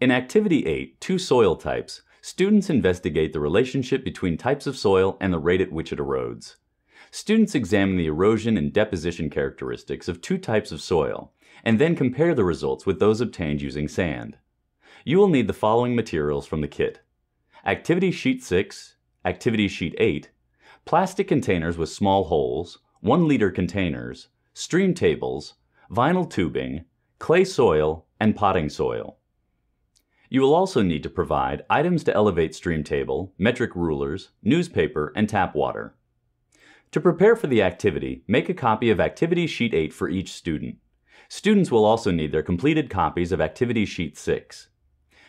In Activity 8, Two Soil Types, students investigate the relationship between types of soil and the rate at which it erodes. Students examine the erosion and deposition characteristics of two types of soil, and then compare the results with those obtained using sand. You will need the following materials from the kit: Activity Sheet 6, Activity Sheet 8, plastic containers with small holes, 1-liter containers, stream tables, vinyl tubing, clay soil, and potting soil. You will also need to provide items to elevate stream table, metric rulers, newspaper, and tap water. To prepare for the activity, make a copy of Activity Sheet 8 for each student. Students will also need their completed copies of Activity Sheet 6.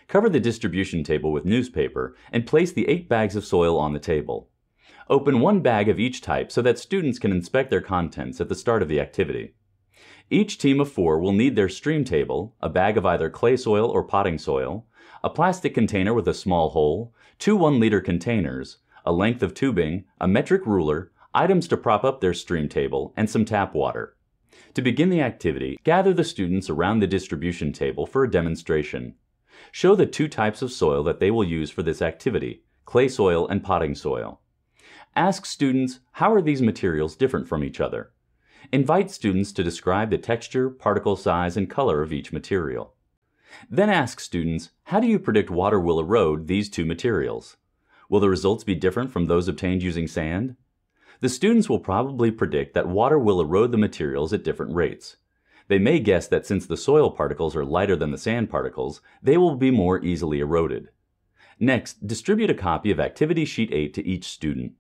Cover the distribution table with newspaper and place the 8 bags of soil on the table. Open 1 bag of each type so that students can inspect their contents at the start of the activity. Each team of 4 will need their stream table, a bag of either clay soil or potting soil, a plastic container with a small hole, 2 1-liter containers, a length of tubing, a metric ruler, items to prop up their stream table, and some tap water. To begin the activity, gather the students around the distribution table for a demonstration. Show the 2 types of soil that they will use for this activity, clay soil and potting soil. Ask students, how are these materials different from each other? Invite students to describe the texture, particle size, and color of each material. Then ask students, how do you predict water will erode these 2 materials? Will the results be different from those obtained using sand? The students will probably predict that water will erode the materials at different rates. They may guess that since the soil particles are lighter than the sand particles, they will be more easily eroded. Next, distribute a copy of Activity Sheet 8 to each student.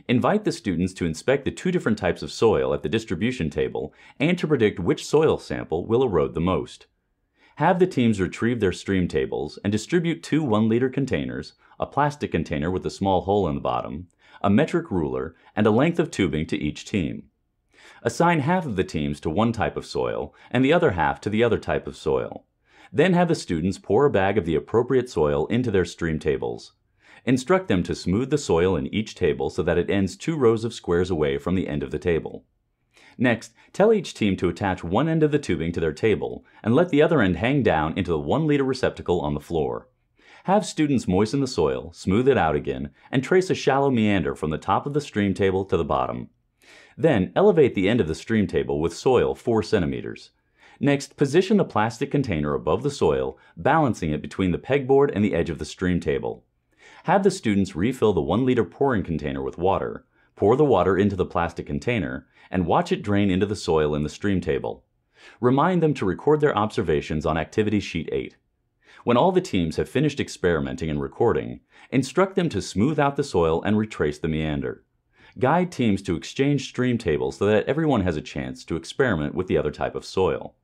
Invite the students to inspect the 2 different types of soil at the distribution table and to predict which soil sample will erode the most. Have the teams retrieve their stream tables and distribute 2 1-liter containers, a plastic container with a small hole in the bottom, a metric ruler, and a length of tubing to each team. Assign half of the teams to one type of soil and the other half to the other type of soil. Then have the students pour a bag of the appropriate soil into their stream tables. Instruct them to smooth the soil in each table so that it ends 2 rows of squares away from the end of the table. Next, tell each team to attach one end of the tubing to their table and let the other end hang down into the 1-liter receptacle on the floor. Have students moisten the soil, smooth it out again, and trace a shallow meander from the top of the stream table to the bottom. Then, elevate the end of the stream table with soil 4 centimeters. Next, position the plastic container above the soil, balancing it between the pegboard and the edge of the stream table. Have the students refill the 1-liter pouring container with water, pour the water into the plastic container, and watch it drain into the soil in the stream table. Remind them to record their observations on Activity Sheet 8. When all the teams have finished experimenting and recording, instruct them to smooth out the soil and retrace the meander. Guide teams to exchange stream tables so that everyone has a chance to experiment with the other type of soil.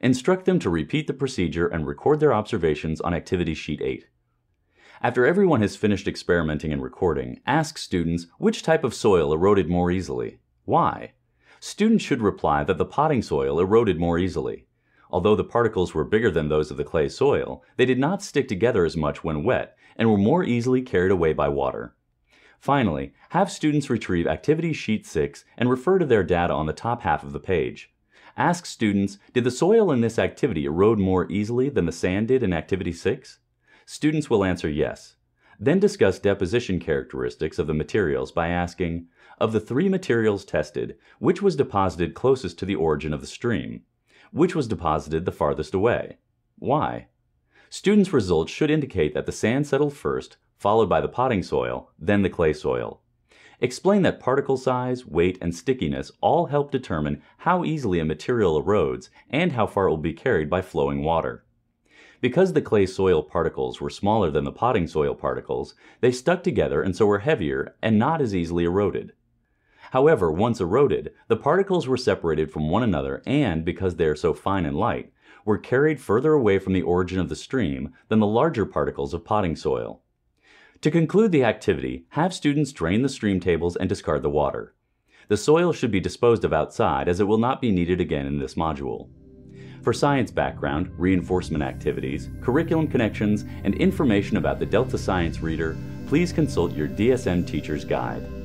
Instruct them to repeat the procedure and record their observations on Activity Sheet 8. After everyone has finished experimenting and recording, ask students which type of soil eroded more easily. Why? Students should reply that the potting soil eroded more easily. Although the particles were bigger than those of the clay soil, they did not stick together as much when wet and were more easily carried away by water. Finally, have students retrieve Activity Sheet 6 and refer to their data on the top half of the page. Ask students, did the soil in this activity erode more easily than the sand did in Activity 6? Students will answer yes. Then discuss deposition characteristics of the materials by asking, of the 3 materials tested, which was deposited closest to the origin of the stream? Which was deposited the farthest away? Why? Students' results should indicate that the sand settled first, followed by the potting soil, then the clay soil. Explain that particle size, weight, and stickiness all help determine how easily a material erodes and how far it will be carried by flowing water. Because the clay soil particles were smaller than the potting soil particles, they stuck together and so were heavier and not as easily eroded. However, once eroded, the particles were separated from one another and, because they are so fine and light, were carried further away from the origin of the stream than the larger particles of potting soil. To conclude the activity, have students drain the stream tables and discard the water. The soil should be disposed of outside as it will not be needed again in this module. For science background, reinforcement activities, curriculum connections, and information about the Delta Science Reader, please consult your DSM Teacher's Guide.